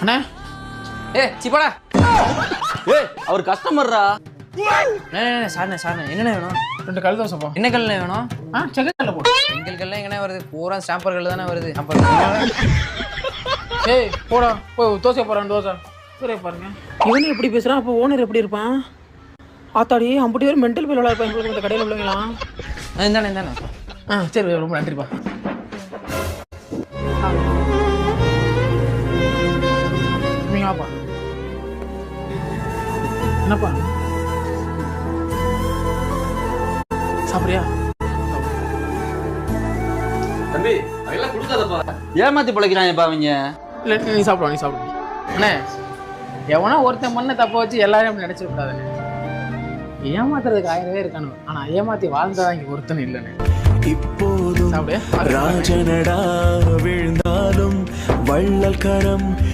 அண்ணா சிப்படா அவர் கஸ்டமர்ரா. சார்ண்ணே என்னண்ணே வேணும்? 2 கல் தோசைப்பா. என்ன கல்ல வேணும்? செங்கல்ல போடு. செங்கல் கல்லாம் எங்கண்ணே வருது? பூரா ஸ்டாம்பர் கல் தானே வருது. ஏய் போடா போய் தோசை போடுறான் தோசை சூரிய பாருங்க. இவனு எப்படி பேசுறான்? அப்போ ஓனர் எப்படி இருப்பான்? ஆத்தாடி அம்பட்டி பேர் மென்டல் பேர் இருப்பான் எங்களுக்கு இந்த கடையில் உள்ளவங்களாம். இந்தானே சரி ரொம்ப நன்றிப்பா. நீங்க வாப்பா. என்னப்பா சாப்பிட்றியா? தம்பி அதெல்லாம் கொடுக்காதப்பா. ஏமாத்தி பிழைக்கிறாங்கப்பா அவங்க. இல்லை நீ சாப்பிடு. அண்ணே எவனா ஒருத்தன் பண்ண தப்ப வச்சு எல்லாரும் அப்படி நினைச்சிடக்கூடாதுண்ணே. ஏமாத்துறதுக்கு 1000 பேர் இருக்கானு, ஆனா ஏமாத்தி வாழ்ந்ததான் இங்க ஒருத்தன் இல்லைண்ணே. இப்போதும் ராஜனடா விழுந்தாலும் வள்ளல் கரம்